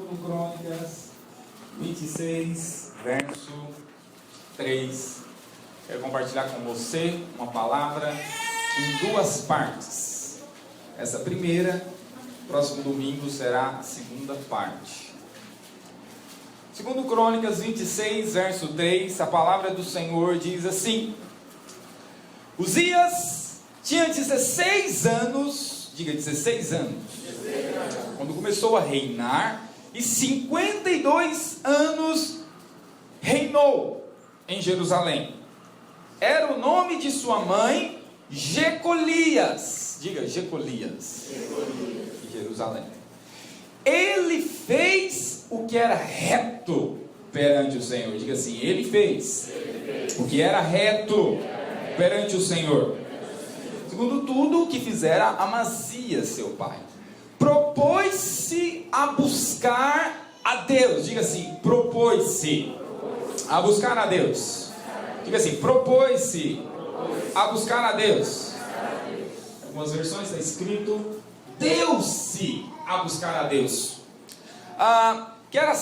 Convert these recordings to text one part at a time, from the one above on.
2 Crônicas 26, verso 3. Quero compartilhar com você uma palavra em duas partes. Essa primeira, próximo domingo, será a segunda parte. 2 Crônicas 26, verso 3, a palavra do Senhor diz assim: Uzias tinha 16 anos, diga 16 anos, quando começou a reinar, e 52 anos reinou em Jerusalém. Era o nome de sua mãe, Jecolias, diga Jecolias, em Jerusalém. Ele fez o que era reto perante o Senhor, diga assim, ele fez o que era reto perante o Senhor, segundo tudo o que fizera Amazias seu pai. Propôs-se a buscar a Deus, diga assim, propôs-se a buscar a Deus, diga assim, propôs-se a buscar a Deus. Em algumas versões está escrito, deu-se a buscar a Deus. Que era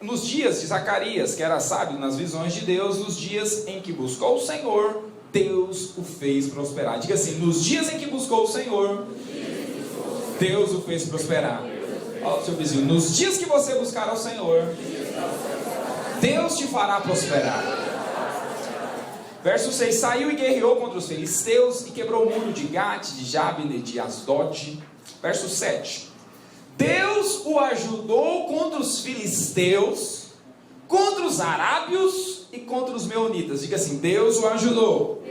nos dias de Zacarias, que era sábio nas visões de Deus, nos dias em que buscou o Senhor, Deus o fez prosperar. Diga assim, nos dias em que buscou o Senhor, Deus o fez prosperar. Olha o seu vizinho, nos dias que você buscar ao Senhor, Deus te fará prosperar. Verso 6, saiu e guerreou contra os filisteus, e quebrou o muro de Gate, de Jabne, de Asdote. Verso 7, Deus o ajudou contra os filisteus, contra os arábios e contra os meunitas. Diga assim, Deus o ajudou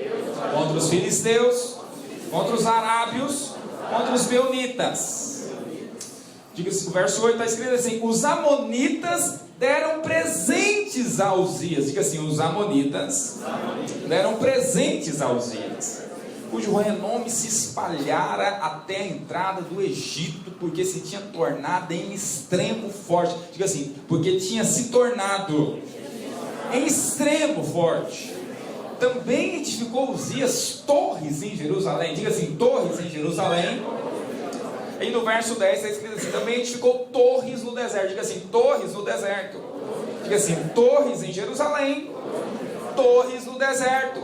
contra os filisteus, contra os arábios, contra os meunitas. Diga assim, o verso 8 está escrito assim, os amonitas deram presentes a Uzias. Diga assim, os amonitas deram presentes a Uzias, cujo renome se espalhara até a entrada do Egito, porque se tinha tornado em extremo forte. Diga assim, porque tinha se tornado em extremo forte. Também edificou Uzias torres em Jerusalém. Diga assim, torres em Jerusalém. E no verso 10 está escrito assim, também edificou torres no deserto. Diga assim, torres no deserto. Diga assim, torres em Jerusalém, torres no deserto.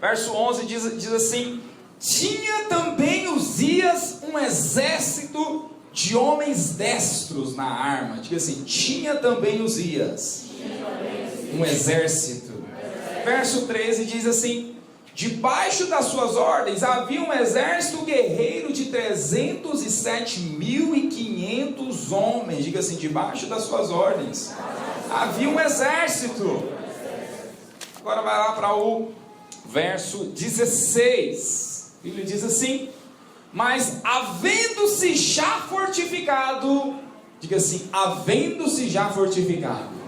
Verso 11 diz assim, tinha também Uzias um exército de homens destros na arma. Diga assim, tinha também Uzias um exército. Verso 13 diz assim, debaixo das suas ordens havia um exército guerreiro de 307.500 homens. Diga assim, debaixo das suas ordens havia um exército. Agora vai lá para o verso 16. Ele diz assim, mas havendo-se já fortificado, diga assim, havendo-se já fortificado,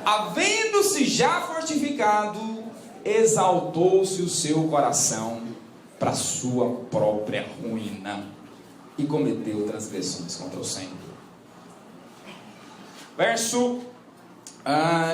havendo-se já fortificado, exaltou-se o seu coração para sua própria ruína e cometeu transgressões contra o Senhor. Verso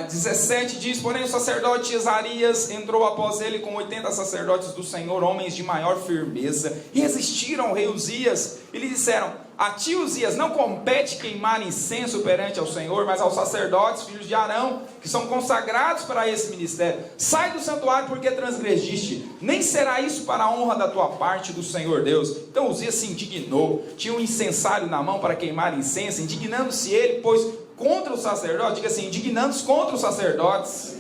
17 diz, porém o sacerdote Azarias entrou após ele com 80 sacerdotes do Senhor, homens de maior firmeza, e resistiram ao rei Uzias, e lhe disseram, a ti Uzias não compete queimar incenso perante ao Senhor, mas aos sacerdotes, filhos de Arão, que são consagrados para esse ministério. Sai do santuário porque transgrediste, nem será isso para a honra da tua parte do Senhor Deus. Então Uzias se indignou, tinha um incensário na mão para queimar incenso, indignando-se ele, pois contra os sacerdotes, diga assim, indignando-se contra os sacerdotes,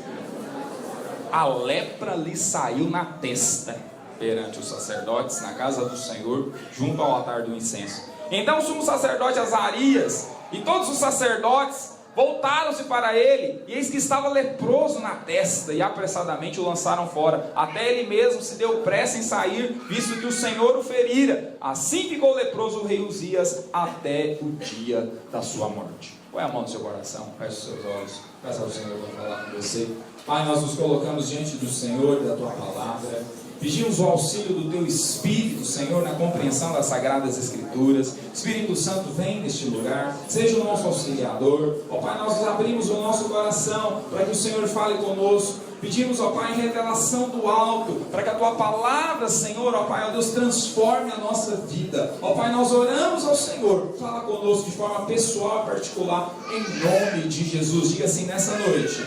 a lepra lhe saiu na testa perante os sacerdotes, na casa do Senhor, junto ao altar do incenso. Então o sumo sacerdote Azarias e todos os sacerdotes voltaram-se para ele, e eis que estava leproso na testa, e apressadamente o lançaram fora. Até ele mesmo se deu pressa em sair, visto que o Senhor o ferira. Assim ficou leproso o rei Uzias até o dia da sua morte. Põe a mão no seu coração, feche os seus olhos, peça ao Senhor para falar com você. Pai, nós nos colocamos diante do Senhor, da tua palavra. Pedimos o auxílio do Teu Espírito, Senhor, na compreensão das Sagradas Escrituras. Espírito Santo, vem neste lugar, seja o nosso auxiliador. Ó Pai, nós abrimos o nosso coração para que o Senhor fale conosco. Pedimos, ó Pai, revelação do alto, para que a Tua palavra, Senhor, ó Pai, ó Deus, transforme a nossa vida. Ó Pai, nós oramos ao Senhor, fala conosco de forma pessoal e particular, em nome de Jesus. Diga assim, nessa noite,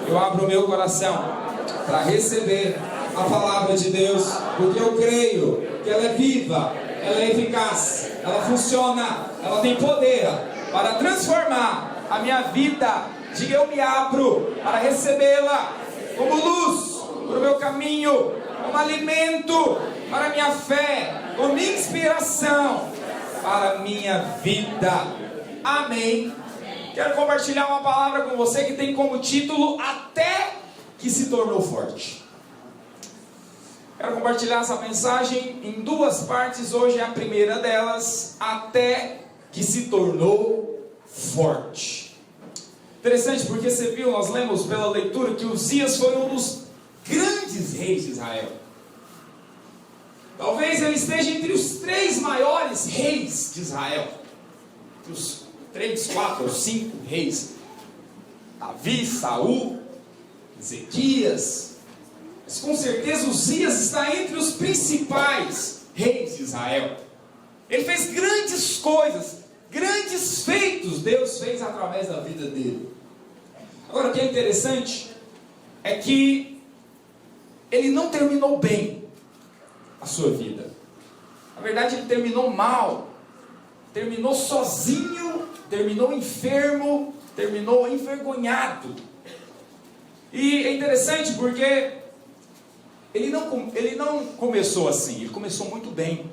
eu abro o meu coração para receber a palavra de Deus, porque eu creio que ela é viva, ela é eficaz, ela funciona, ela tem poder para transformar a minha vida. Diga, eu me abro para recebê-la como luz para o meu caminho, como alimento para a minha fé, como inspiração para a minha vida. Amém. Quero compartilhar uma palavra com você que tem como título Até que se tornou forte. Quero compartilhar essa mensagem em duas partes. Hoje é a primeira delas, Até que se tornou forte. Interessante, porque você viu, nós lemos pela leitura que Uzias foi um dos grandes reis de Israel. Talvez ele esteja entre os 3 maiores reis de Israel. Entre os 3, 4 ou 5 reis. Davi, Saul, Ezequias. Mas com certeza Uzias está entre os principais reis de Israel. Ele fez grandes coisas, grandes feitos Deus fez através da vida dele. Agora, o que é interessante é que ele não terminou bem a sua vida. Na verdade, ele terminou mal. Terminou sozinho, terminou enfermo, terminou envergonhado. E é interessante porque ele não começou assim, ele começou muito bem.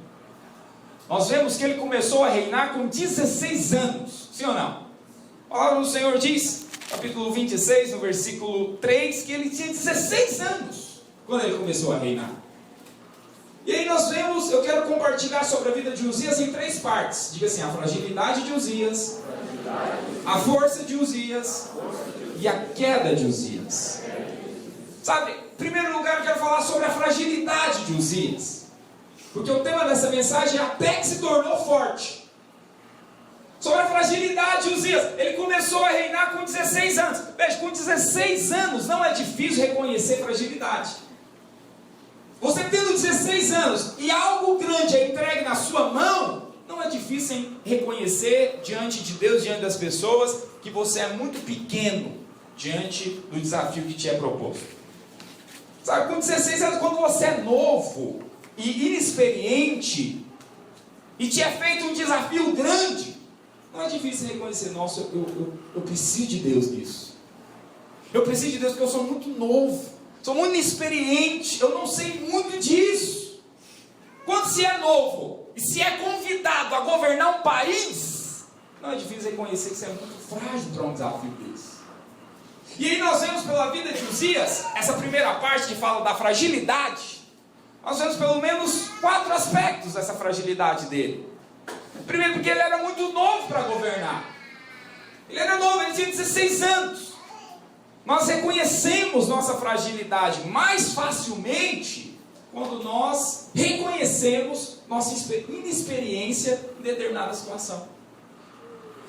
Nós vemos que ele começou a reinar com 16 anos, sim ou não? A palavra do Senhor diz, capítulo 26, no versículo 3, que ele tinha 16 anos quando ele começou a reinar. E aí nós vemos, eu quero compartilhar sobre a vida de Uzias em 3 partes. Diga assim, a fragilidade de Uzias, a força de Uzias e a queda de Uzias. Sabe, em primeiro lugar eu quero falar sobre a fragilidade de Uzias. Porque o tema dessa mensagem é Até que se tornou forte. Sobre a fragilidade de Uzias. Ele começou a reinar com 16 anos. Veja, com 16 anos não é difícil reconhecer fragilidade. Você tendo 16 anos e algo grande é entregue na sua mão, não é difícil reconhecer diante de Deus, diante das pessoas, que você é muito pequeno diante do desafio que te é proposto. Sabe, com 16 anos, quando você é novo e inexperiente, e te é feito um desafio grande, não é difícil reconhecer, nossa, eu preciso de Deus nisso. Eu preciso de Deus porque eu sou muito novo, sou muito inexperiente, eu não sei muito disso. Quando se é novo, e se é convidado a governar um país, não é difícil reconhecer que você é muito frágil para um desafio desse. E aí nós vemos pela vida de Uzias, essa primeira parte que fala da fragilidade, nós vemos pelo menos 4 aspectos dessa fragilidade dele. Primeiro, porque ele era muito novo para governar. Ele era novo, ele tinha 16 anos. Nós reconhecemos nossa fragilidade mais facilmente quando nós reconhecemos nossa inexperiência em determinada situação.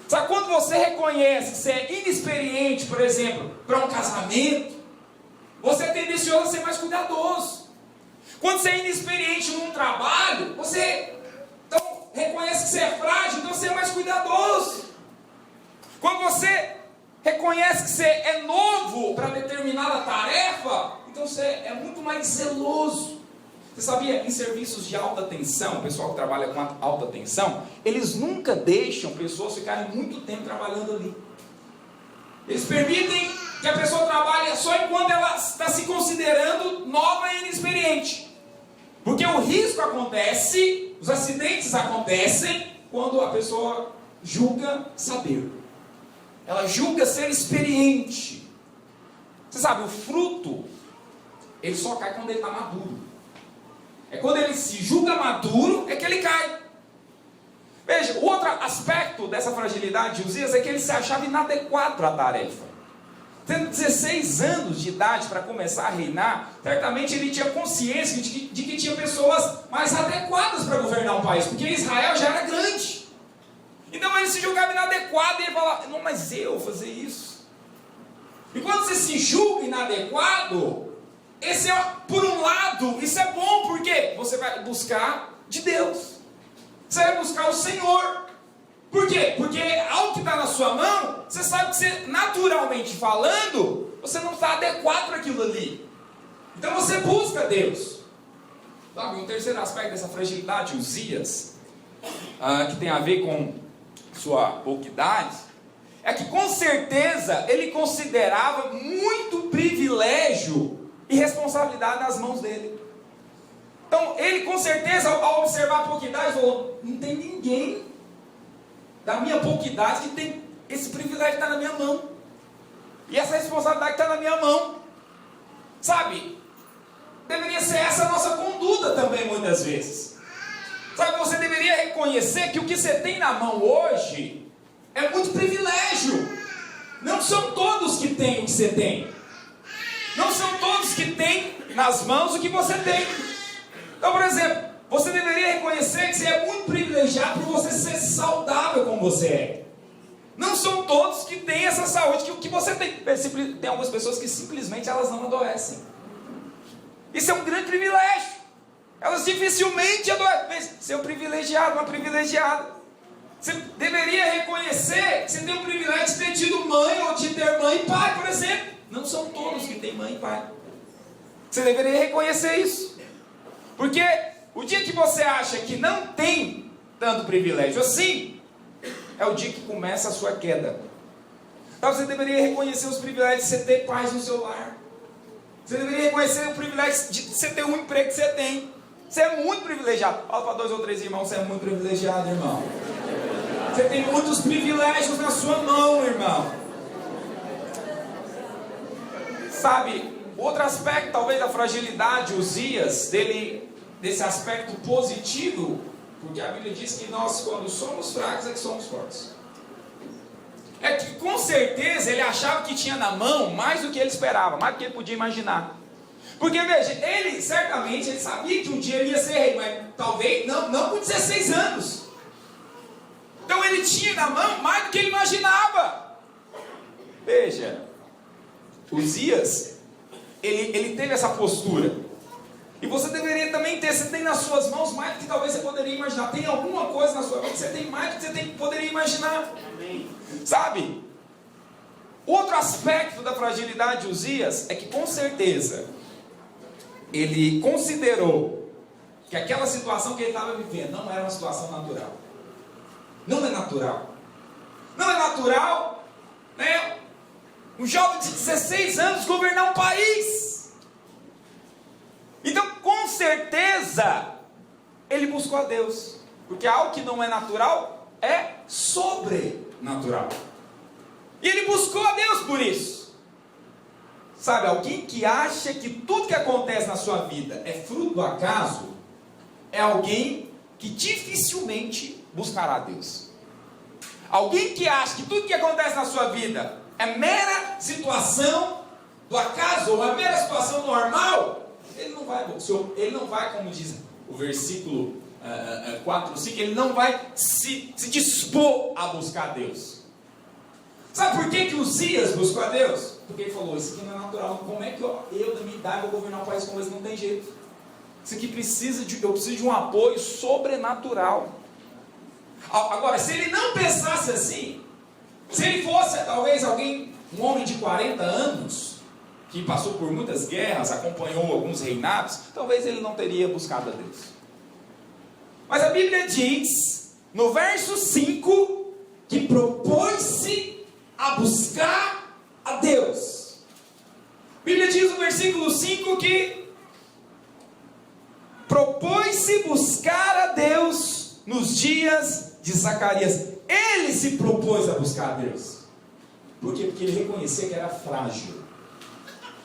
Sabe, quando você reconhece que você é inexperiente, por exemplo, para um casamento, você é tendencioso a ser mais cuidadoso. Quando você é inexperiente num trabalho, você então reconhece que você é frágil, então você é mais cuidadoso. Quando você reconhece que você é novo para determinada tarefa, então você é muito mais zeloso. Você sabia, em serviços de alta tensão, o pessoal que trabalha com alta tensão, eles nunca deixam pessoas ficarem muito tempo trabalhando ali. Eles permitem que a pessoa trabalhe só enquanto ela está se considerando nova e inexperiente. Porque o risco acontece, os acidentes acontecem, quando a pessoa julga saber. Ela julga ser experiente. Você sabe, o fruto, ele só cai quando ele está maduro. É quando ele se julga maduro, é que ele cai. Veja, o outro aspecto dessa fragilidade de Uzias é que ele se achava inadequado para a tarefa. Tendo 16 anos de idade para começar a reinar, certamente ele tinha consciência de que tinha pessoas mais adequadas para governar um país, porque Israel já era grande. Então ele se julgava inadequado e ele falava, não, mas eu fazer isso? E quando você se julga inadequado, esse é, por um lado, isso é bom, porque você vai buscar de Deus. Você vai buscar o Senhor. Por quê? Porque ao que está na sua mão, você sabe que você, naturalmente falando, você não está adequado para aquilo ali. Então você busca Deus. Sabe, um terceiro aspecto dessa fragilidade, Uzias, que tem a ver com sua pouca idade, é que com certeza ele considerava muito privilégio e responsabilidade nas mãos dele. Então ele com certeza, ao observar a pouca idade, falou: não tem ninguém da minha pouca idade que tem esse privilégio que está na minha mão, e essa responsabilidade que está na minha mão. Sabe, deveria ser essa a nossa conduta também muitas vezes. Sabe, você deveria reconhecer que o que você tem na mão hoje é muito privilégio. Não são todos que têm o que você tem. Não são todos que têm nas mãos o que você tem. Então, por exemplo, você deveria reconhecer que você é muito privilegiado por você ser saudável como você é. Não são todos que têm essa saúde que você tem. Tem algumas pessoas que simplesmente elas não adoecem. Isso é um grande privilégio. Elas dificilmente adoecem. Você é um privilegiado, uma privilegiada. Você deveria reconhecer que você tem o privilégio de ter tido mãe ou de ter mãe e pai, por exemplo. Não são todos que têm mãe e pai. Você deveria reconhecer isso. Porque o dia que você acha que não tem tanto privilégio assim, é o dia que começa a sua queda. Então você deveria reconhecer os privilégios de você ter paz no seu lar. Você deveria reconhecer o privilégio de você ter um emprego que você tem. Você é muito privilegiado. Fala para 2 ou 3 irmãos, você é muito privilegiado, irmão. Você tem muitos privilégios na sua mão, irmão. Sabe, outro aspecto talvez da fragilidade, Uzias, desse aspecto positivo, porque a Bíblia diz que nós, quando somos fracos, é que somos fortes. É que com certeza ele achava que tinha na mão mais do que ele esperava, mais do que ele podia imaginar. Porque veja, ele certamente ele sabia que um dia ele ia ser rei, mas talvez não com 16 anos. Então ele tinha na mão mais do que ele imaginava. Veja, Uzias, ele teve essa postura. E você deveria também ter, você tem nas suas mãos mais do que talvez você poderia imaginar. Tem alguma coisa na sua mão que você tem mais do que você poderia imaginar. Amém. Sabe? Outro aspecto da fragilidade de Uzias é que com certeza ele considerou que aquela situação que ele estava vivendo não era uma situação natural. Não é natural. Não é natural, né? Um jovem de 16 anos governar um país. Então, com certeza, ele buscou a Deus. Porque algo que não é natural é sobrenatural. E ele buscou a Deus por isso. Sabe, alguém que acha que tudo que acontece na sua vida é fruto do acaso, é alguém que dificilmente buscará a Deus. Alguém que acha que tudo que acontece na sua vida é mera situação do acaso, ou é mera situação normal, ele não vai, como diz o versículo 4, 5, ele não vai se dispor a buscar a Deus. Sabe por que Uzias buscou a Deus? Porque ele falou: isso aqui não é natural. Como é que eu da minha idade, vou governar um país como esse? Não tem jeito. Isso aqui eu preciso de um apoio sobrenatural. Agora, se ele não pensasse assim, se ele fosse talvez um homem de 40 anos, que passou por muitas guerras, acompanhou alguns reinados, talvez ele não teria buscado a Deus. Mas a Bíblia diz, no verso 5, que propôs-se a buscar a Deus. A Bíblia diz no versículo 5 que propôs-se buscar a Deus nos dias de Zacarias. Ele se propôs a buscar a Deus. Por quê? Porque ele reconhecia que era frágil.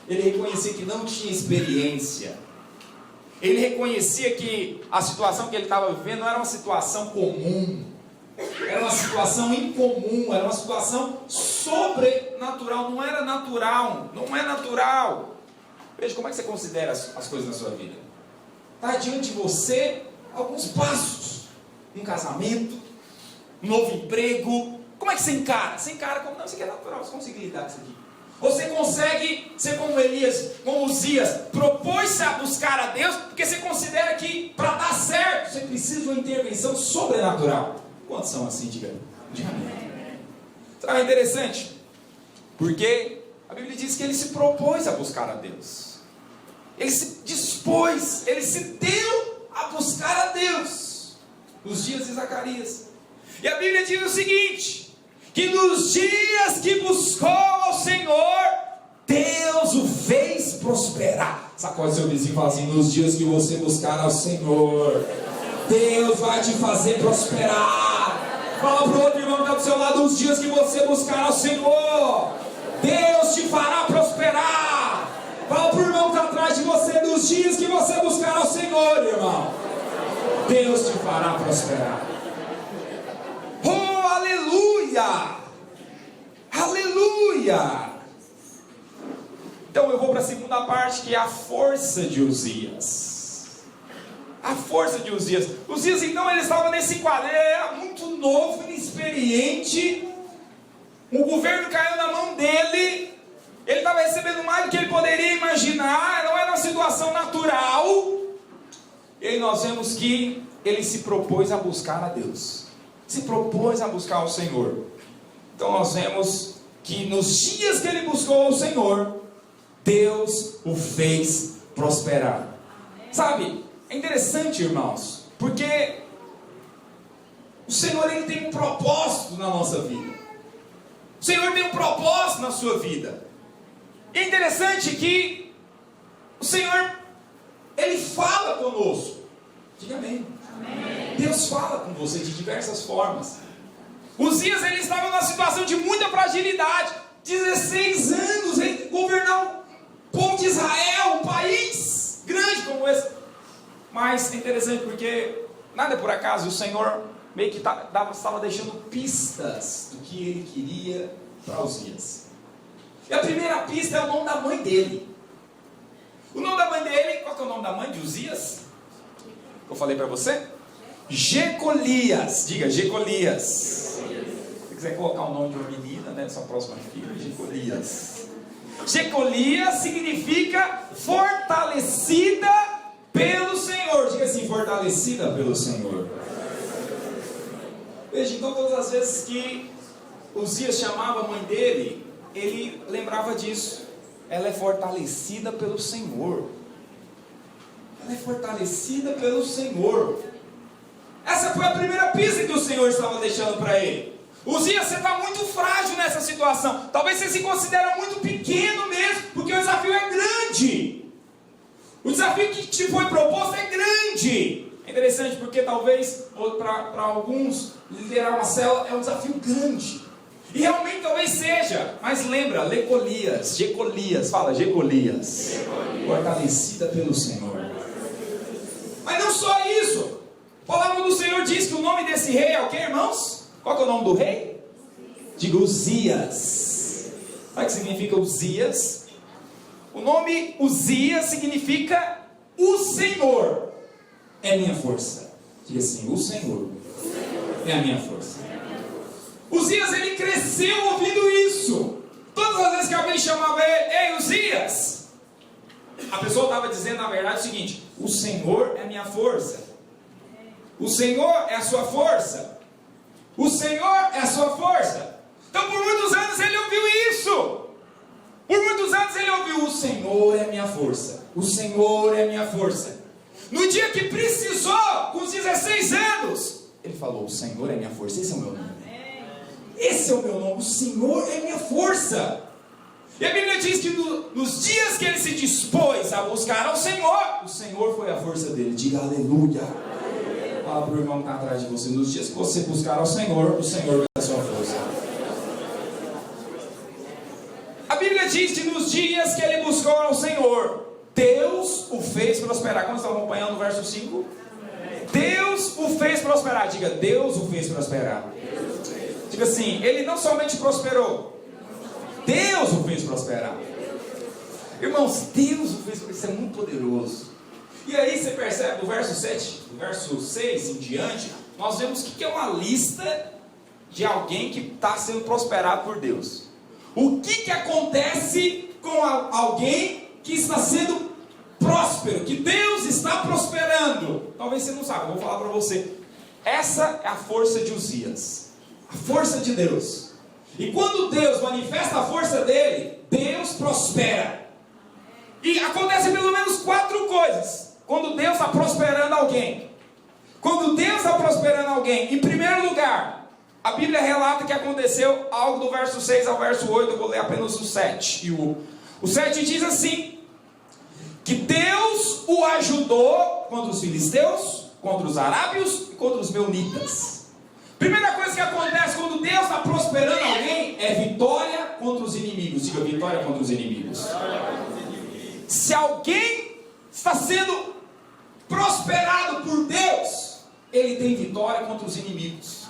Ele reconhecia que não tinha experiência. Ele reconhecia que a situação que ele estava vivendo não era uma situação comum. Era uma situação incomum. Era uma situação sobrenatural. Não era natural. Não é natural. Veja como é que você considera as coisas na sua vida. Está diante de você alguns passos. Um casamento, um novo emprego. Como é que você encara? Você encara como, não, isso aqui é natural, você consegue lidar com isso aqui. Você consegue ser como Elias, como Uzias, propôs-se a buscar a Deus, porque você considera que para dar certo, você precisa de uma intervenção sobrenatural. Quantos são assim, diga amém. Então é interessante, porque a Bíblia diz que ele se propôs a buscar a Deus. Ele se dispôs, ele se deu a buscar a Deus, nos dias de Zacarias. E a Bíblia diz o seguinte, que nos dias que buscou ao Senhor, Deus o fez prosperar. Sacode seu vizinho e fala assim: nos dias que você buscar ao Senhor, Deus vai te fazer prosperar. Fala para o outro irmão que está do seu lado: nos dias que você buscar ao Senhor, Deus te fará prosperar. Fala para o irmão que está atrás de você: nos dias que você buscar ao Senhor, irmão, Deus te fará prosperar. Oh, aleluia! Aleluia! Então eu vou para a segunda parte, que é a força de Uzias. A força de Uzias. Uzias, então, ele estava nesse quadro. Ele era muito novo, inexperiente. O governo caiu na mão dele. Ele estava recebendo mais do que ele poderia imaginar. Não era uma situação natural. E aí nós vemos que ele se propôs a buscar a Deus. Se propôs a buscar o Senhor. Então nós vemos que nos dias que ele buscou o Senhor, Deus o fez prosperar. Sabe, é interessante, irmãos, porque o Senhor, ele tem um propósito na nossa vida. O Senhor tem um propósito na sua vida. E é interessante que o Senhor, ele fala conosco. Diga amém. Amém. Deus fala com você de diversas formas. Uzias, ele estava numa situação de muita fragilidade. 16 anos ele governar o povo de Israel, um país grande como esse. Mas é interessante porque nada é por acaso. O Senhor meio que estava deixando pistas do que ele queria para Uzias. E a primeira pista é o nome da mãe dele. O nome da mãe dele, qual que é o nome da mãe de Uzias? Eu falei para você? Jecolias. Diga, Jecolias. Se você quiser colocar o nome de uma menina, né, sua próxima filha, Jecolias. Jecolias significa fortalecida pelo Senhor. Diga assim: fortalecida pelo Senhor. Veja, então todas as vezes que Uzias chamava a mãe dele, ele lembrava disso. Ela é fortalecida pelo Senhor. Ela é fortalecida pelo Senhor. Essa foi a primeira pista que o Senhor estava deixando para ele. Uzias, você está muito frágil nessa situação. Talvez você se considere muito pequeno mesmo, porque o desafio é grande. O desafio que te foi proposto é grande. É interessante porque talvez para alguns liderar uma célula é um desafio grande. E realmente talvez seja. Mas lembra, Lecolias, Jecolias, fala Jecolias. Fortalecida pelo Senhor. Mas não só isso. A palavra do Senhor diz que o nome desse rei é o que, irmãos? Qual que é o nome do rei? Diga Uzias. Sabe o que significa Uzias? O nome Uzias significa o Senhor é minha força. Diga assim: o Senhor é a minha força. Uzias, ele cresceu ouvindo isso. Todas as vezes que alguém chamava ele: ei, Uzias, a pessoa estava dizendo na verdade o seguinte: o Senhor é minha força. O Senhor é a sua força. O Senhor é a sua força. Então por muitos anos ele ouviu isso. Por muitos anos ele ouviu: o Senhor é minha força. O Senhor é minha força. No dia que precisou, com os 16 anos, ele falou: o Senhor é minha força. Esse é o meu nome. Esse é o meu nome. O Senhor é minha força. E a Bíblia diz que nos dias que ele se dispôs a buscar ao Senhor, o Senhor foi a força dele. Diga aleluia. Fala para o irmão que está atrás de você: nos dias que você buscar ao Senhor, o Senhor vai ser a sua força. A Bíblia diz que nos dias que ele buscou ao Senhor, Deus o fez prosperar. Como estão acompanhando o verso 5? Deus o fez prosperar. Diga: Deus o fez prosperar. Diga assim: ele não somente prosperou, Deus o fez prosperar. Irmãos, Deus o fez prosperar. Isso é muito poderoso. E aí você percebe, do verso 7, do verso 6 em diante, nós vemos que é uma lista de alguém que está sendo prosperado por Deus. O que acontece com alguém que está sendo próspero, que Deus está prosperando? Talvez você não saiba, eu vou falar para você. Essa é a força de Uzias, a força de Deus. E quando Deus manifesta a força dele, Deus prospera. E acontece pelo menos 4 coisas quando Deus está prosperando alguém. Quando Deus está prosperando alguém, em primeiro lugar, a Bíblia relata que aconteceu algo do verso 6 ao verso 8. Eu vou ler apenas o 7. O 7 diz assim: que Deus o ajudou contra os filisteus, contra os arábios e contra os meunitas. Primeira coisa que acontece quando Deus está prosperando alguém é vitória contra os inimigos. Diga: vitória contra os inimigos. Se alguém está sendo prosperado por Deus, ele tem vitória contra os inimigos.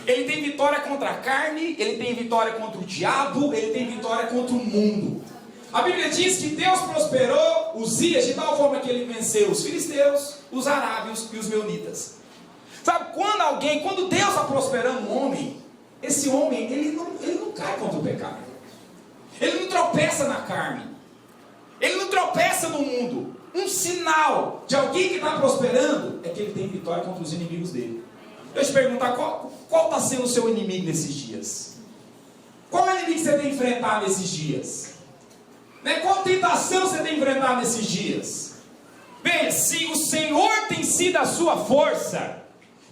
Ele tem vitória contra a carne, ele tem vitória contra o diabo, ele tem vitória contra o mundo. A Bíblia diz que Deus prosperou Uzias de tal forma que ele venceu os filisteus, os arábios e os meunitas. Sabe, quando Deus está prosperando um homem, esse homem, ele não cai contra o pecado. Ele não tropeça na carne. Ele não tropeça no mundo. Um sinal de alguém que está prosperando é que ele tem vitória contra os inimigos dele. Deixa eu te perguntar, qual está sendo o seu inimigo nesses dias? Qual é o inimigo que você tem que enfrentar nesses dias? Qual tentação você tem que enfrentar nesses dias? Bem, se o Senhor tem sido a sua força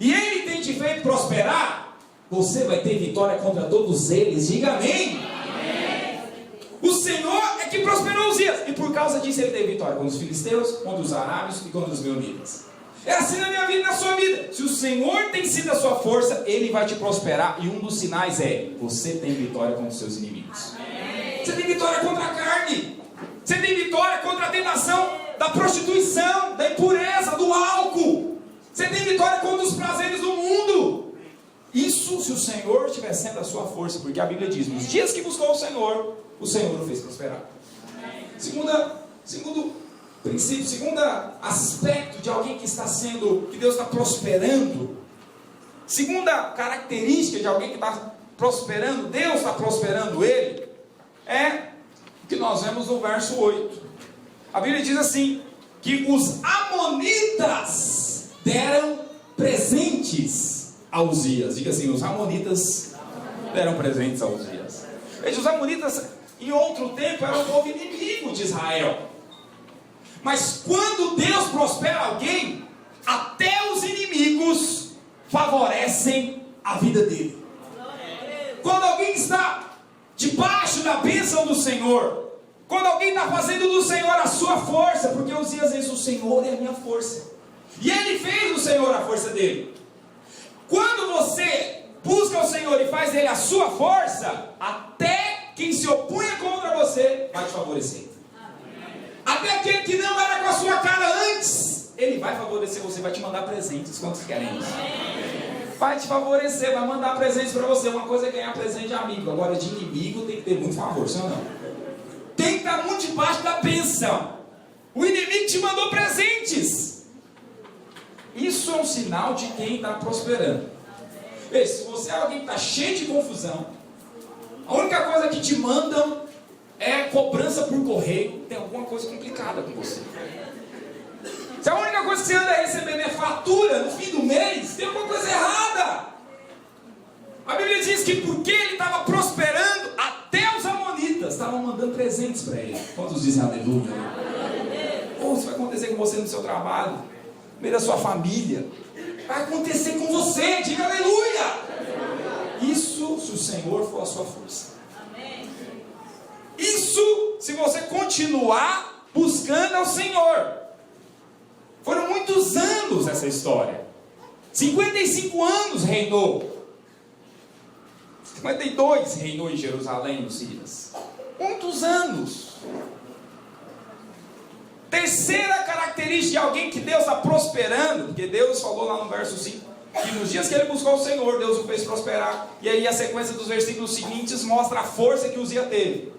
e Ele tem te feito prosperar, você vai ter vitória contra todos eles. Diga amém. O Senhor é que prosperou Uzias, e por causa disso ele teve vitória contra os filisteus, contra os arábios e contra os meunitas. É assim na minha vida e na sua vida. Se o Senhor tem sido a sua força, Ele vai te prosperar, e um dos sinais é: você tem vitória contra os seus inimigos. Você tem vitória contra a carne, você tem vitória contra a tentação da prostituição, da impureza, do álcool, você tem vitória contra os prazeres do mundo. Isso se o Senhor estiver sendo a sua força, porque a Bíblia diz: nos dias que buscou o Senhor o fez prosperar. Segundo princípio, segundo aspecto de alguém que Deus está prosperando, segunda característica de alguém que está prosperando, Deus está prosperando ele, é o que nós vemos no verso 8. A Bíblia diz assim, que os amonitas deram presentes a Uzias. Diga assim: os amonitas deram presentes a Uzias. Veja, os amonitas em outro tempo eram o povo inimigo de Israel. Mas quando Deus prospera alguém, até os inimigos favorecem a vida dele. Quando alguém está debaixo da bênção do Senhor, quando alguém está fazendo do Senhor a sua força, porque Uzias diz: o Senhor é a minha força, e ele fez do Senhor a força dele. Quando você busca o Senhor e faz dele a sua força, até quem se opunha contra você vai te favorecer. Até aquele que não era com a sua cara antes, ele vai favorecer você, vai te mandar presentes. Quantos querem isso? Vai te favorecer, vai mandar presentes para você. Uma coisa é ganhar presente de amigo, agora de inimigo tem que ter muito favor, sim ou não? Tem que estar muito debaixo da bênção. O inimigo te mandou presentes. Isso é um sinal de quem está prosperando. Veja, se você é alguém que está cheio de confusão, a única coisa que te mandam é cobrança por correio, tem alguma coisa complicada com você. Se a única coisa que você anda recebendo é fatura no fim do mês, tem alguma coisa errada. A Bíblia diz que porque ele estava prosperando, até os amonitas estavam mandando presentes para ele. Quantos dizem aleluia? Ou isso vai acontecer com você no seu trabalho, no meio da sua família, vai acontecer com você. Diga aleluia. Isso se o Senhor for a sua força. Isso se você continuar buscando ao Senhor. Foram muitos anos essa história. 55 anos reinou. 52 reinou em Jerusalém, Uzias. Muitos anos. Terceira característica de alguém que Deus está prosperando, porque Deus falou lá no verso 5, que nos dias que ele buscou o Senhor, Deus o fez prosperar. E aí a sequência dos versículos seguintes mostra a força que Uzias teve.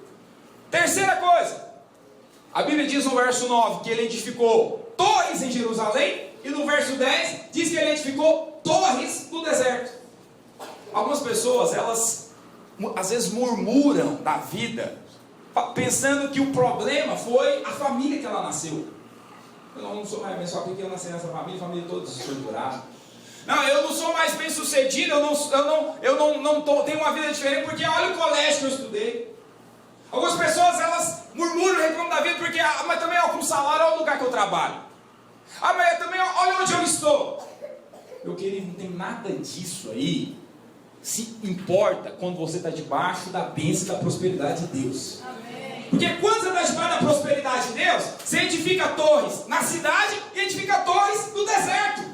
Terceira coisa, a Bíblia diz no verso 9 que ele edificou torres em Jerusalém, e no verso 10 diz que ele edificou torres no deserto. Algumas pessoas, elas às vezes murmuram da vida, pensando que o problema foi a família que ela nasceu. Eu não sou mais abençoado porque eu nasci nessa família toda desestruturada. Não, eu não sou mais bem sucedido, eu não tenho uma vida diferente porque olha o colégio que eu estudei. Algumas pessoas, elas murmuram, reclamam da vida porque, mas também com o salário, olha o lugar que eu trabalho. Mas também olha onde eu estou. Meu querido, não tem nada disso aí. Se importa quando você está debaixo da bênção e da prosperidade de Deus. Amém. Porque quando você está debaixo da prosperidade de Deus, você edifica torres na cidade e edifica torres no deserto.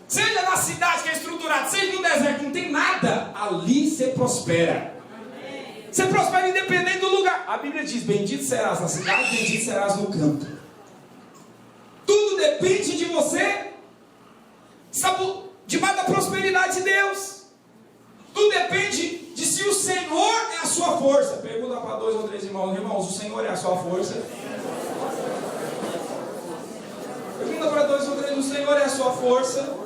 Seja na cidade que é estruturada, seja no deserto que não tem nada, ali você prospera. Amém. Você prospera independente do lugar. A Bíblia diz: bendito serás na cidade, bendito serás no campo. Tudo depende de você estar debaixo da prosperidade de Deus. Tudo depende de se o Senhor é a sua força. Pergunta para 2 ou 3 irmãos: irmãos, o Senhor é a sua força? Pergunta para 2 ou 3: o Senhor é a sua força?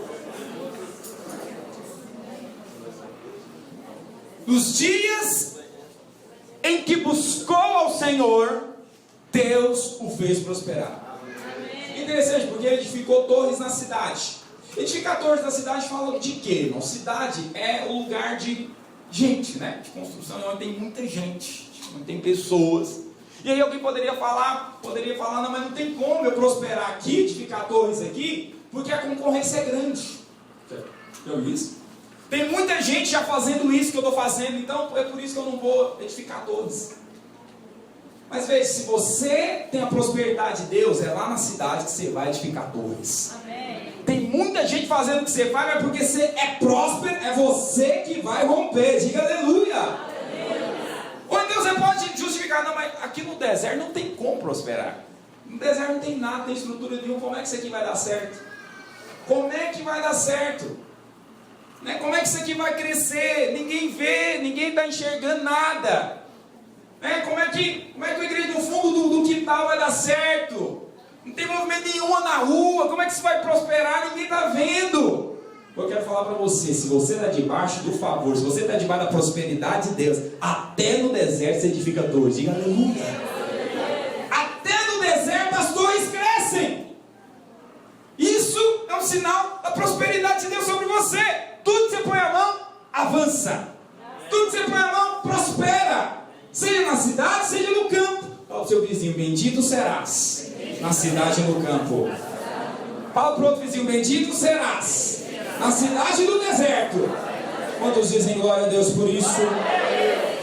Nos dias em que buscou ao Senhor, Deus o fez prosperar. Interessante, porque ele edificou torres na cidade. Edificar torres na cidade fala de quê, irmão? Cidade é o lugar de gente, né? De construção, onde tem muita gente, onde tem pessoas. E aí alguém poderia falar, não, mas não tem como eu prosperar aqui, edificar torres aqui, porque a concorrência é grande. Já ouviu isso? Tem muita gente já fazendo isso que eu estou fazendo, então é por isso que eu não vou edificar torres. Mas veja, se você tem a prosperidade de Deus, é lá na cidade que você vai edificar torres. Amém. Tem muita gente fazendo o que você faz, mas porque você é próspero, é você que vai romper. Diga aleluia. Aleluia. Ou então você pode justificar: não, mas aqui no deserto não tem como prosperar. No deserto não tem nada, não tem estrutura nenhuma. Como é que isso aqui vai dar certo? Como é que vai dar certo? Como é que isso aqui vai crescer? Ninguém vê, ninguém está enxergando nada. Como é que a igreja no fundo do quintal vai dar certo? Não tem movimento nenhum na rua. Como é que isso vai prosperar? Ninguém está vendo. Eu quero falar para você: se você está debaixo do favor, se você está debaixo da prosperidade de Deus, até no deserto você edifica torres. Diga aleluia. Até no deserto as torres crescem. Isso é um sinal da prosperidade de Deus sobre você. Tudo que você põe a mão, avança. Tudo que você põe a mão, prospera. Seja na cidade, seja no campo. Fala para o seu vizinho: bendito serás na cidade e no campo. Fala para o outro vizinho: bendito serás na cidade e no deserto. Quantos dizem glória a Deus por isso?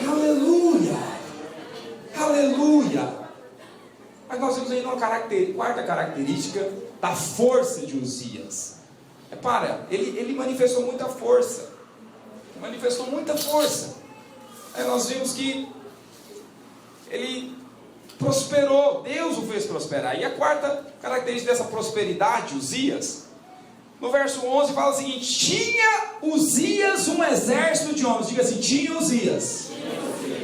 Aleluia. Aleluia. Mas nós temos aí uma quarta característica da força de Uzias. Ele manifestou muita força. Manifestou muita força. Aí nós vimos que ele prosperou, Deus o fez prosperar. E a quarta característica dessa prosperidade, Uzias, no verso 11 fala o seguinte: tinha Uzias um exército de homens. Diga assim: tinha Uzias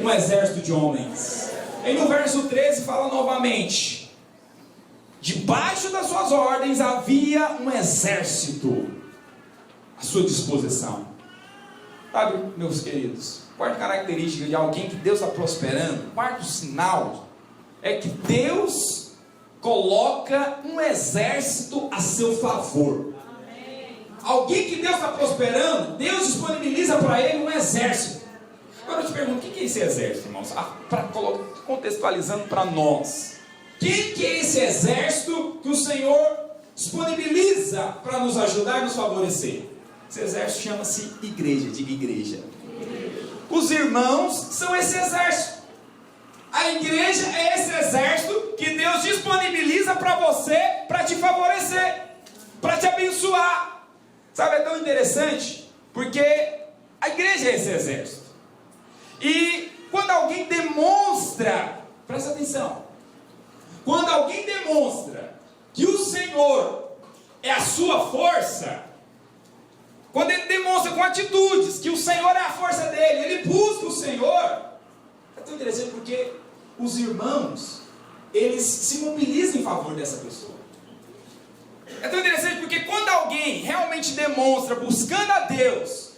um exército de homens. E no verso 13 fala novamente: debaixo das suas ordens havia um exército à sua disposição. Sabe, meus queridos, quarta característica de alguém que Deus está prosperando, quarto sinal, é que Deus coloca um exército a seu favor. Amém. Alguém que Deus está prosperando, Deus disponibiliza para ele um exército. Agora eu te pergunto: o que é esse exército, irmãos? Contextualizando para nós, quem que é esse exército que o Senhor disponibiliza para nos ajudar e nos favorecer? Esse exército chama-se igreja. Diga igreja. Os irmãos são esse exército. A igreja é esse exército que Deus disponibiliza para você, para te favorecer, para te abençoar. Sabe, é tão interessante, porque a igreja é esse exército. E quando alguém demonstra, presta atenção, quando alguém demonstra que o Senhor é a sua força, quando ele demonstra com atitudes que o Senhor é a força dele, ele busca o Senhor, é tão interessante porque os irmãos, eles se mobilizam em favor dessa pessoa. É tão interessante porque quando alguém realmente demonstra, buscando a Deus,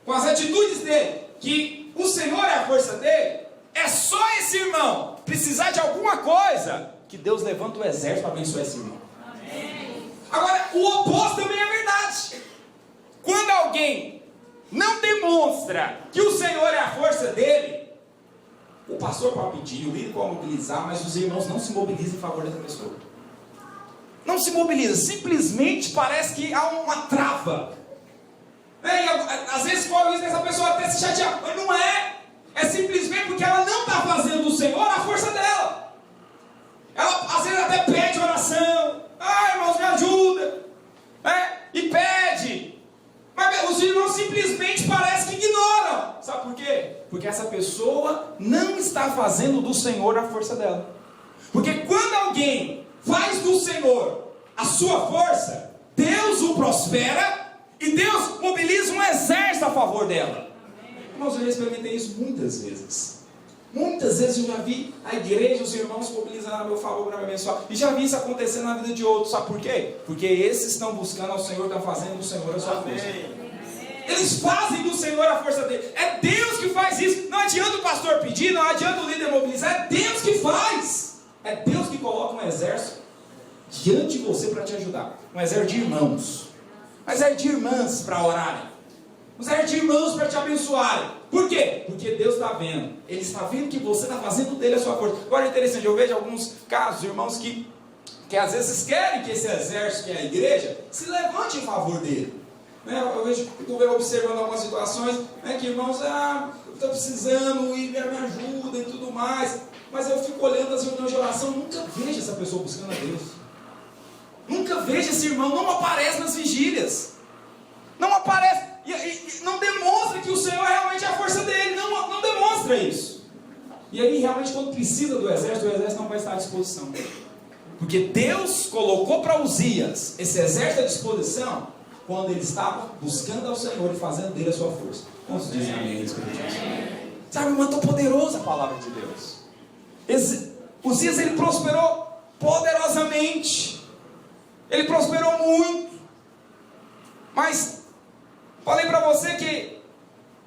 com as atitudes dele, que o Senhor é a força dele, é só esse irmão precisar de alguma coisa que Deus levanta o exército para abençoar esse irmão. Amém. Agora, o oposto também é verdade. Quando alguém não demonstra que o Senhor é a força dele, o pastor pode pedir, o líder pode mobilizar, mas os irmãos não se mobilizam em favor dessa pessoa. Não se mobiliza, simplesmente parece que há uma trava. Às vezes corre isso dessa pessoa até se chatear, mas não é. É simplesmente porque ela não está fazendo do Senhor a força dela. Ela às vezes até pede oração. Irmãos, me ajuda. E pede. Mas os irmãos simplesmente parece que ignoram. Sabe por quê? Porque essa pessoa não está fazendo do Senhor a força dela. Porque quando alguém faz do Senhor a sua força, Deus o prospera e Deus mobiliza um exército a favor dela. Irmãos, eu já experimentei isso muitas vezes. Muitas vezes eu já vi a igreja, os irmãos mobilizando a meu favor para me abençoar. E já vi isso acontecendo na vida de outros. Sabe por quê? Porque esses estão buscando ao Senhor, estão fazendo do Senhor a sua força. Eles fazem do Senhor a força dele. É Deus que faz isso. Não adianta o pastor pedir, não adianta o líder mobilizar. É Deus que faz. É Deus que coloca um exército diante de você para te ajudar. Um exército de irmãos. Um exército de irmãs para orarem. Um exército de irmãos para te abençoarem. Por quê? Porque Deus está vendo. Ele está vendo que você está fazendo dele a sua força. Agora é interessante, eu vejo alguns casos, irmãos que às vezes querem que esse exército, que é a igreja, se levante em favor dele. Eu vejo, estou observando algumas situações, que irmãos, estou precisando e me ajuda e tudo mais. Mas eu fico olhando as reuniões de oração, nunca vejo essa pessoa buscando a Deus. Nunca vejo esse irmão, não aparece nas vigílias. Não aparece, e não demonstra que o Senhor realmente é a força dele. Não demonstra isso. E aí realmente quando precisa do exército, o exército não vai estar à disposição. Porque Deus colocou para Uzias esse exército à disposição quando ele estava buscando ao Senhor e fazendo dele a sua força. Quantos dizem amém? Sabe, irmão, tão poderosa a palavra de Deus. Uzias, ele prosperou poderosamente. Ele prosperou muito. Mas falei para você que, em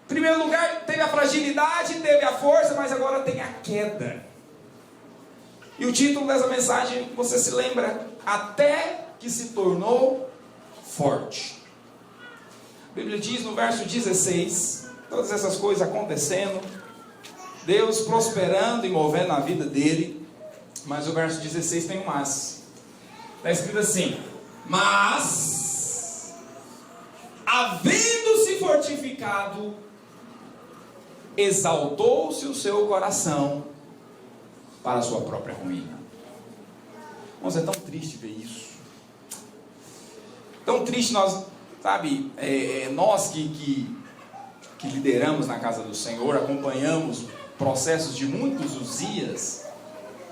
primeiro lugar, teve a fragilidade, teve a força, mas agora tem a queda. E o título dessa mensagem, você se lembra? Até que se tornou forte. A Bíblia diz no verso 16, todas essas coisas acontecendo, Deus prosperando e movendo a vida dele, mas o verso 16 tem um mas. Está escrito assim: mas, havendo-se fortificado, exaltou-se o seu coração para a sua própria ruína. Irmãos, é tão triste ver isso. Tão triste nós, sabe, nós que lideramos na casa do Senhor, acompanhamos processos de muitos Uzias.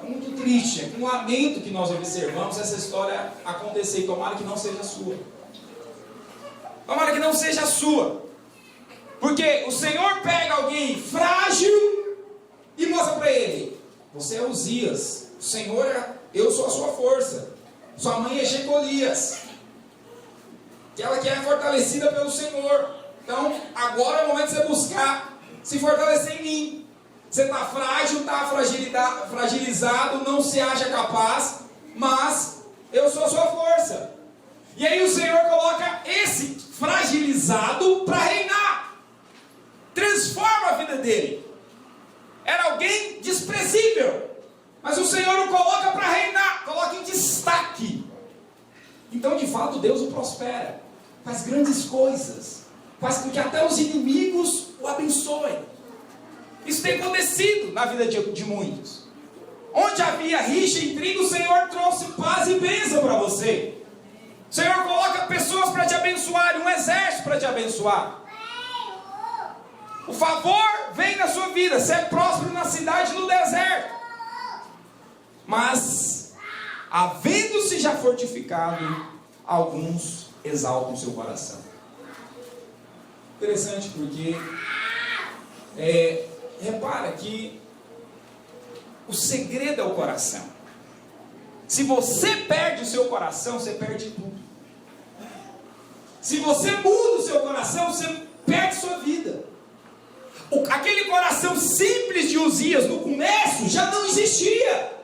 É muito triste, é com lamento que nós observamos essa história acontecer. E tomara que não seja a sua. Tomara que não seja a sua. Porque o Senhor pega alguém frágil e mostra para ele: você é Uzias, o Senhor eu sou a sua força. Sua mãe é Jecolias, aquela que é fortalecida pelo Senhor. Então agora é o momento de você buscar se fortalecer em mim. Você está frágil, está fragilizado, não se acha capaz, mas eu sou a sua força. E aí o Senhor coloca esse fragilizado para reinar. Transforma a vida dele. Era alguém desprezível, mas o Senhor o coloca para reinar, coloca em destaque. Então de fato Deus o prospera, faz grandes coisas, faz com que até os inimigos o abençoem. Isso tem acontecido na vida de muitos. Onde havia rixa e intriga, o Senhor trouxe paz e bênção para você. O Senhor coloca pessoas para te abençoar, um exército para te abençoar. O favor vem na sua vida. Você é próspero na cidade e no deserto. Mas, havendo-se já fortificado, alguns exaltam seu coração. Interessante porque repara que o segredo é o coração. Se você perde o seu coração, você perde tudo. Se você muda o seu coração, você perde sua vida. Aquele coração simples de Uzias no começo já não existia.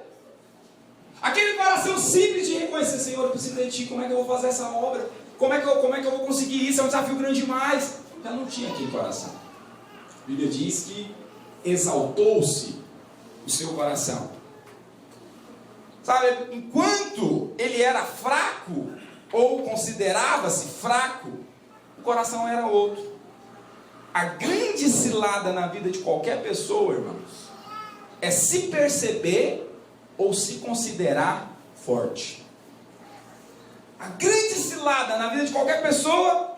Aquele coração simples de reconhecer: Senhor, eu preciso de Ti, como é que eu vou fazer essa obra? Como é que eu vou conseguir isso? É um desafio grande demais. Já não tinha aquele coração. A Bíblia diz que exaltou-se o seu coração. Sabe, enquanto ele era fraco, ou considerava-se fraco, o coração era outro. A grande cilada na vida de qualquer pessoa, irmãos, é se perceber ou se considerar forte. A grande cilada na vida de qualquer pessoa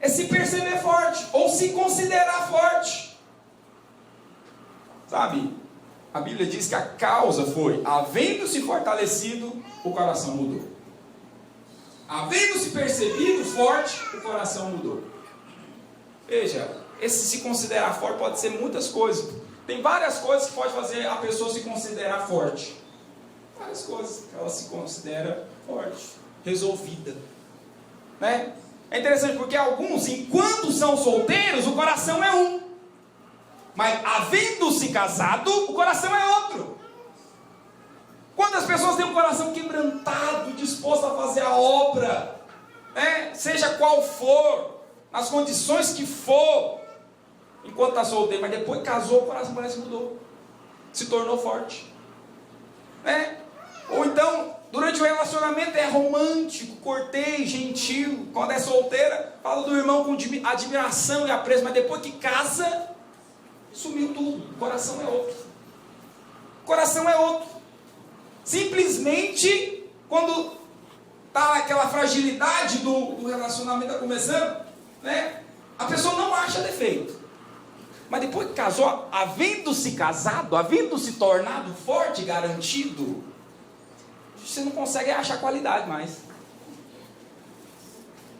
é se perceber forte ou se considerar forte. Sabe, a Bíblia diz que a causa foi: havendo-se fortalecido, o coração mudou. Havendo-se percebido forte, o coração mudou. Veja, esse se considerar forte pode ser muitas coisas. Tem várias coisas que pode fazer a pessoa se considerar forte. Várias coisas que ela se considera forte, resolvida, né? É interessante porque alguns, enquanto são solteiros, o coração é um, mas havendo-se casado, o coração é outro. Quando as pessoas têm um coração quebrantado, disposto a fazer a obra, né? Seja qual for, nas condições que for, enquanto está solteiro, mas depois casou, o coração parece que mudou, se tornou forte, né? Ou então, durante o relacionamento é romântico, cortês, gentil. Quando é solteira, fala do irmão com admiração e apreço, mas depois que casa, sumiu tudo. O coração é outro. O coração é outro. Simplesmente, quando está aquela fragilidade do relacionamento está começando, né? A pessoa não acha defeito. Mas depois que casou, havendo-se casado, havendo-se tornado forte, garantido, você não consegue achar qualidade mais.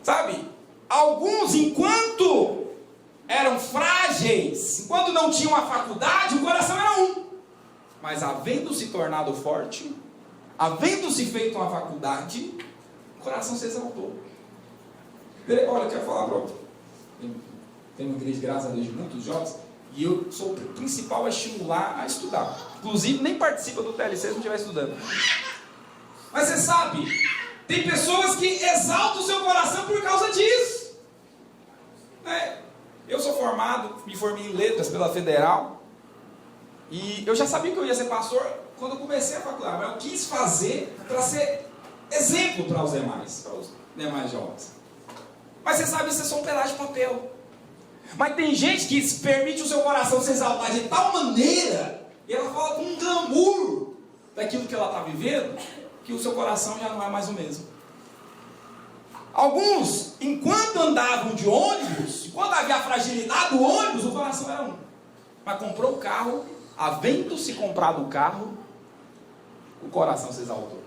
Sabe? Alguns, enquanto eram frágeis, enquanto não tinham a faculdade, o coração era um. Mas havendo-se tornado forte, havendo-se feito uma faculdade, o coração se exaltou. Olha, eu quero falar para você. Tem uma igreja, graças a Deus, de muitos jovens, e eu sou o principal a estimular a estudar. Inclusive, nem participa do TLC se não estiver estudando. Mas você sabe, tem pessoas que exaltam o seu coração por causa disso. Eu sou formado, me formei em letras pela Federal, e eu já sabia que eu ia ser pastor quando eu comecei a faculdade, mas eu quis fazer para ser exemplo para os demais jovens. Mas você sabe, isso é só um pedaço de papel. Mas tem gente que permite o seu coração se exaltar de tal maneira, e ela fala com um glamour daquilo que ela está vivendo, que o seu coração já não é mais o mesmo. Alguns, enquanto andavam de ônibus, enquanto havia a fragilidade do ônibus, o coração era um. Mas comprou o carro, havendo-se comprado o carro, o coração se exaltou.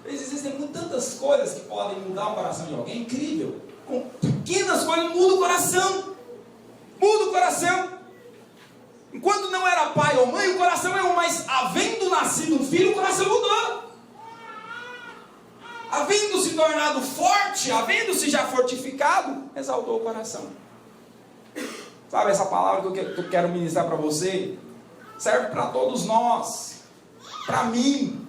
Existem tantas coisas que podem mudar o coração de alguém, é incrível. Com pequenas coisas muda o coração. Muda o coração. Enquanto não era pai ou mãe, o coração é um, mas havendo nascido um filho, o coração mudou. Havendo se tornado forte, havendo-se já fortificado, exaltou o coração. Sabe, essa palavra que eu quero ministrar para você, serve para todos nós, para mim,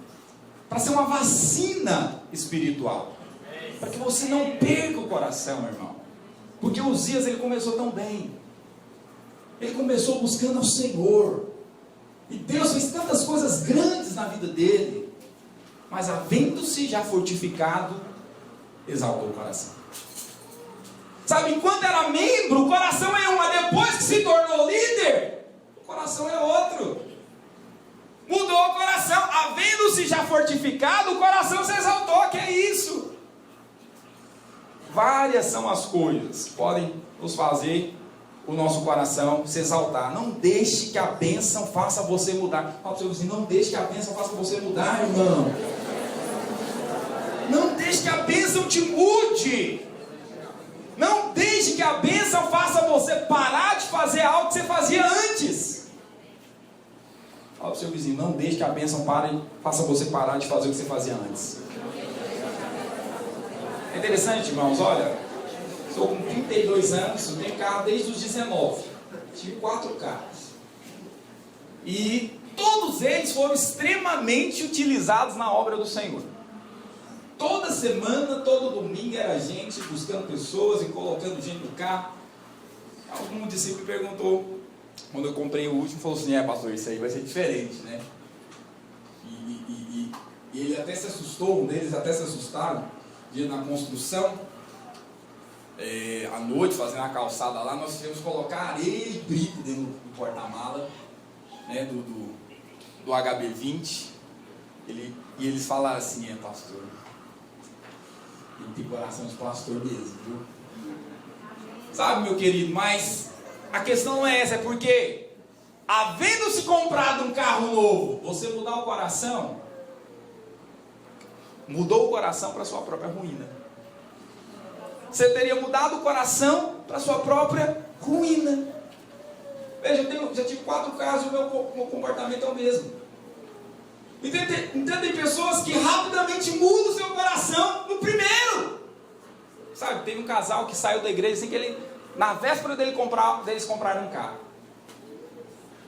para ser uma vacina espiritual, para que você não perca o coração, irmão. Porque Uzias, ele começou tão bem, ele começou buscando ao Senhor, e Deus fez tantas coisas grandes na vida dele, mas havendo-se já fortificado, exaltou o coração. Sabe, enquanto era membro, o coração é um, mas depois que se tornou líder, o coração é outro. Mudou o coração, havendo-se já fortificado, o coração se exaltou. Que é isso? Várias são as coisas que podem nos fazer o nosso coração se exaltar. Não deixe que a bênção faça você mudar. Fala para o seu vizinho: não deixe que a bênção faça você mudar, irmão. Não deixe que a bênção te mude. Não deixe que a bênção faça você parar de fazer algo que você fazia antes. Fala para o seu vizinho: não deixe que a bênção faça você parar de fazer o que você fazia antes. É interessante, irmãos, olha, estou com 32 anos, eu tenho carro desde os 19. Tive 4 carros. E todos eles foram extremamente utilizados na obra do Senhor. Toda semana, todo domingo era gente buscando pessoas e colocando gente no carro. Algum discípulo perguntou, quando eu comprei o último, falou assim: pastor, isso aí vai ser diferente, né? E ele até se assustou, um deles até se assustaram, dia na construção, à noite, fazendo a calçada lá, nós tivemos que colocar areia e brito dentro do porta-mala, né, do HB20. E eles falaram assim: pastor, ele tem coração de pastor mesmo, viu? Sabe, meu querido, mas a questão não é essa, é porque, havendo-se comprado um carro novo, você mudar o coração, mudou o coração para a sua própria ruína. Você teria mudado o coração para a sua própria ruína. Veja, já tive 4 casos e o meu comportamento é o mesmo. Então tem pessoas que rapidamente mudam o seu coração no primeiro. Sabe, teve um casal que saiu da igreja assim que ele, na véspera deles comprarem um carro.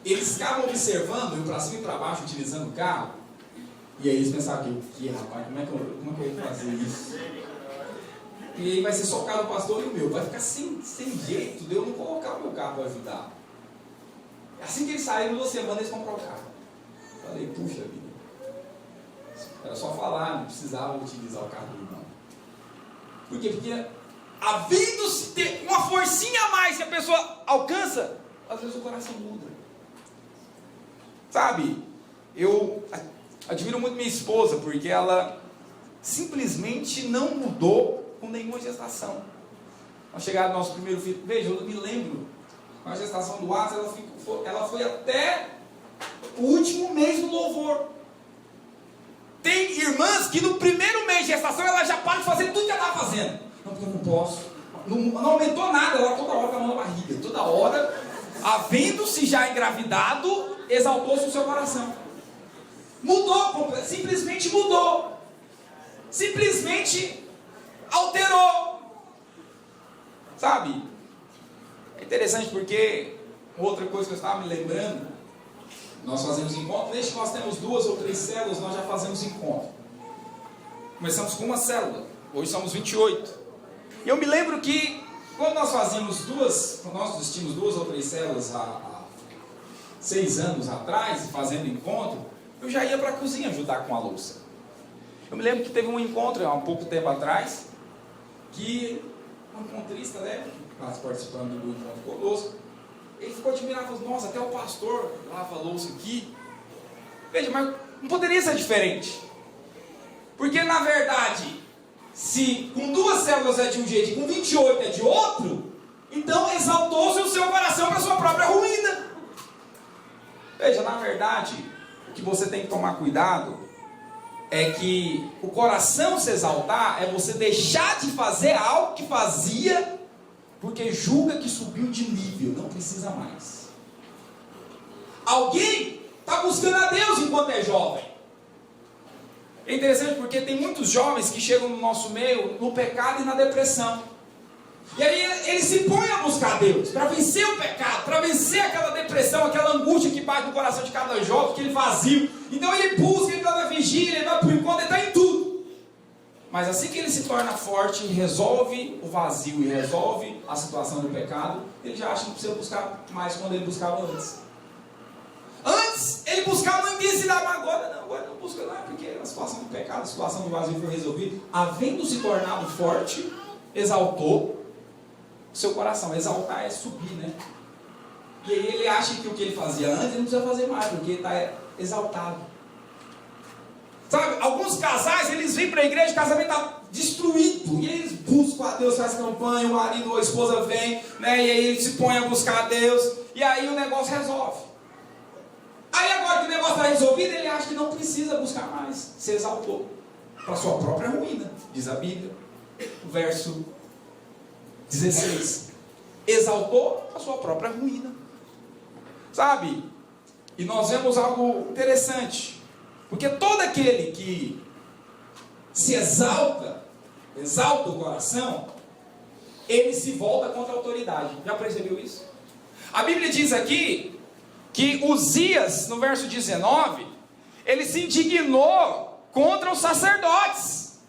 Eles ficavam observando, eu para cima e para baixo, utilizando o carro. E aí eles pensavam, rapaz, como é que eu vou fazer isso? E aí vai ser só o carro do pastor e o meu. Vai ficar sem jeito de eu não colocar o meu carro para ajudar. Assim que eles saíram, 2 semanas eles compraram o carro. Falei, puxa vida. Era só falar, não precisava utilizar o carro do irmão. Por quê? Porque havendo-se ter uma forcinha a mais que a pessoa alcança, às vezes o coração muda. Sabe, eu admiro muito minha esposa, porque ela simplesmente não mudou com nenhuma gestação. Ao chegar no nosso primeiro filho, veja, eu me lembro, com a gestação do Atos, ela foi até o último mês do louvor. Tem irmãs que no primeiro mês de gestação ela já para de fazer tudo que ela estava fazendo. Não, porque eu não posso. Não aumentou nada, ela toda hora com a mão na barriga. Toda hora, havendo-se já engravidado, exaltou-se o seu coração. Mudou, simplesmente mudou. Simplesmente alterou. Sabe? É interessante porque outra coisa que eu estava me lembrando, nós fazemos encontro, desde que nós temos 2 ou 3 células, nós já fazemos encontro. Começamos com uma célula, hoje somos 28. E eu me lembro que quando nós fazíamos quando nós existimos 2 ou 3 células há 6 anos atrás, fazendo encontro, eu já ia para a cozinha ajudar com a louça. Eu me lembro que teve um encontro há um pouco tempo atrás, que um encontrista, né, participando do encontro conosco, ele ficou admirado, falou: nossa, até o pastor lava a louça aqui. Veja, mas não poderia ser diferente. Porque na verdade, se com 2 células é de um jeito e com 28 é de outro, então exaltou-se o seu coração para a sua própria ruína. Veja, na verdade, o que você tem que tomar cuidado é que o coração se exaltar é você deixar de fazer algo que fazia porque julga que subiu de nível, não precisa mais. Alguém está buscando a Deus enquanto é jovem. É interessante porque tem muitos jovens que chegam no nosso meio no pecado e na depressão. E aí ele se põe a buscar a Deus para vencer o pecado, para vencer aquela depressão, aquela angústia que bate no coração de cada jovem, aquele vazio. Então ele busca, ele está na vigília, ele vai para o encontro, ele está em tudo. Mas assim que ele se torna forte e resolve o vazio e resolve a situação do pecado, ele já acha que precisa buscar mais quando ele buscava antes. Antes ele buscava uma intensidade, mas agora não busca nada, porque a situação do pecado, a situação do vazio foi resolvida. Havendo se tornado forte, exaltou seu coração. Exaltar é subir, né? E aí ele acha que o que ele fazia antes, ele não precisa fazer mais, porque ele está exaltado. Sabe, alguns casais, eles vêm para a igreja, o casamento está destruído, e eles buscam a Deus, fazem campanha, o marido ou a esposa vem, né, e aí ele se põe a buscar a Deus, e aí o negócio resolve. Aí agora que o negócio está resolvido, ele acha que não precisa buscar mais, se exaltou para a sua própria ruína, diz a Bíblia, verso 16, exaltou a sua própria ruína. Sabe, e nós vemos algo interessante, porque todo aquele que se exalta o coração, ele se volta contra a autoridade. Já percebeu isso? A Bíblia diz aqui que Uzias, no verso 19, ele se indignou contra os sacerdotes.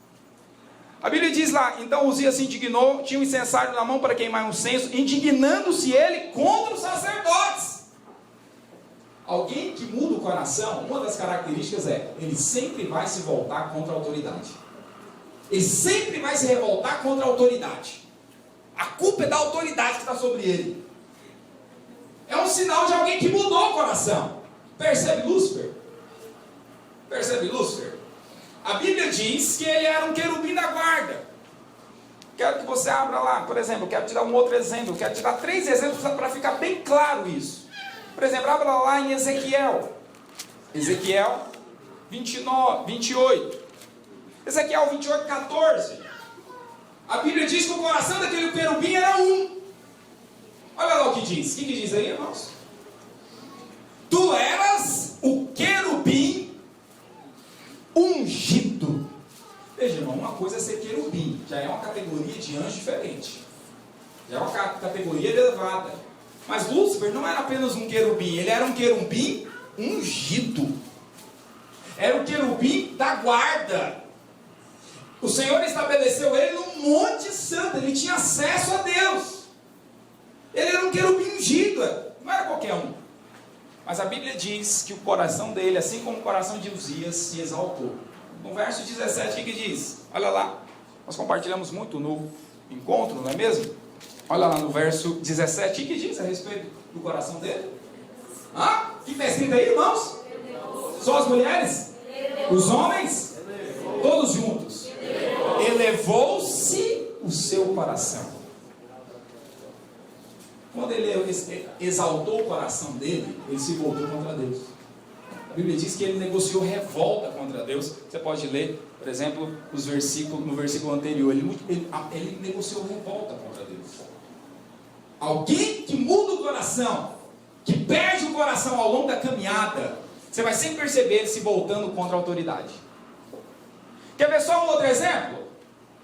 A Bíblia diz lá, então Uzias se indignou, tinha um incensário na mão para queimar um incenso, indignando-se ele contra os sacerdotes. Alguém que muda o coração, uma das características é, ele sempre vai se voltar contra a autoridade. Ele sempre vai se revoltar contra a autoridade. A culpa é da autoridade que está sobre ele. É um sinal de alguém que mudou o coração. Percebe Lúcifer? Percebe Lúcifer? A Bíblia diz que ele era um querubim da guarda. Quero que você abra lá, por exemplo, quero te dar um outro exemplo. Quero te dar 3 exemplos para ficar bem claro isso. Por exemplo, abra lá em Ezequiel. Ezequiel 28. Ezequiel 28, 14. A Bíblia diz que o coração daquele querubim era um. Olha lá o que diz. O que diz aí, irmãos? Tu eras o querubim ungido. Veja, irmão, uma coisa é ser querubim. Já é uma categoria de anjo diferente. Já é uma categoria elevada. Mas Lúcifer não era apenas um querubim. Ele era um querubim ungido. Era o querubim da guarda. O Senhor estabeleceu ele num monte santo. Ele tinha acesso a Deus. Ele era um querubim ungido. Não era qualquer um. Mas a Bíblia diz que o coração dele, assim como o coração de Uzias, se exaltou. No verso 17, o que diz? Olha lá. Nós compartilhamos muito no encontro, não é mesmo? Olha lá no verso 17. O que diz a respeito do coração dele? O que está escrito aí, irmãos? Só as mulheres? Os homens? Todos juntos. Elevou-se o seu coração. Quando ele exaltou o coração dele, ele se voltou contra Deus. A Bíblia diz que ele negociou revolta contra Deus. Você pode ler, por exemplo, no versículo anterior. Ele negociou revolta contra Deus. Alguém que muda o coração, que perde o coração ao longo da caminhada, você vai sempre perceber ele se voltando contra a autoridade. Quer ver só um outro exemplo?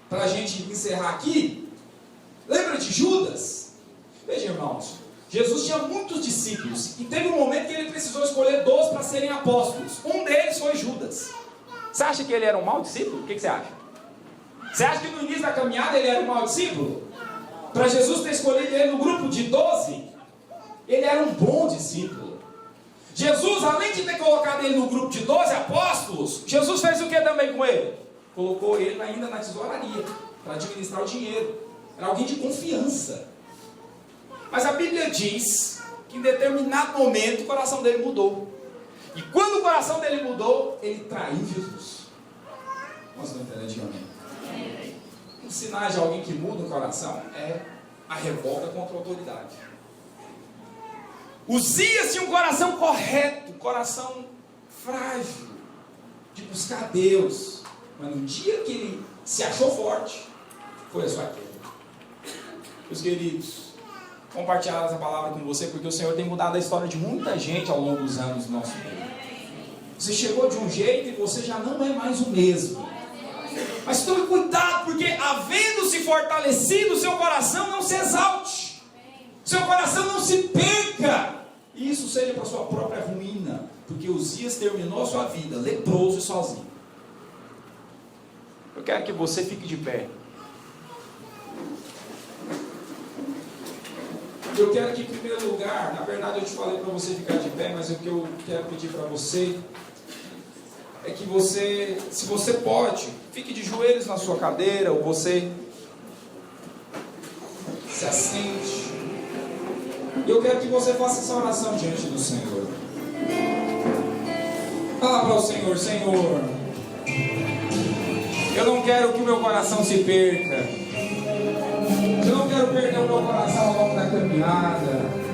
Para a gente encerrar aqui. Lembra de Judas? Veja, irmãos, Jesus tinha muitos discípulos e teve um momento que ele precisou escolher 12 para serem apóstolos. Um deles foi Judas. Você acha que ele era um mau discípulo? O que você acha? Você acha que no início da caminhada ele era um mau discípulo? Para Jesus ter escolhido ele no grupo de 12, ele era um bom discípulo. Jesus, além de ter colocado ele no grupo de 12 apóstolos, Jesus fez o que também com ele? Colocou ele ainda na tesouraria, para administrar o dinheiro. Era alguém de confiança. Mas a Bíblia diz que em determinado momento o coração dele mudou. E quando o coração dele mudou, ele traiu Jesus. Nós não entendemos de amém. Um sinal de alguém que muda o coração é a revolta contra a autoridade. Uzias tinha um coração correto, um coração frágil, de buscar Deus. Mas no dia que ele se achou forte, foi a sua queda. Meus queridos, compartilhar essa palavra com você, porque o Senhor tem mudado a história de muita gente ao longo dos anos do nosso meio. Você chegou de um jeito e você já não é mais o mesmo. Mas tome cuidado, porque havendo-se fortalecido o seu coração, não se exalte. Seu coração não se perca. E isso seja para sua própria ruína, porque Uzias terminou a sua vida leproso e sozinho. Eu quero que você fique de pé. Eu quero que, em primeiro lugar, na verdade eu te falei para você ficar de pé, mas o que eu quero pedir para você é que você, se você pode, fique de joelhos na sua cadeira, ou você se assente. E eu quero que você faça essa oração diante do Senhor. Fala para o Senhor: Senhor, eu não quero que o meu coração se perca. Eu não quero perder o meu coração ao longo da caminhada.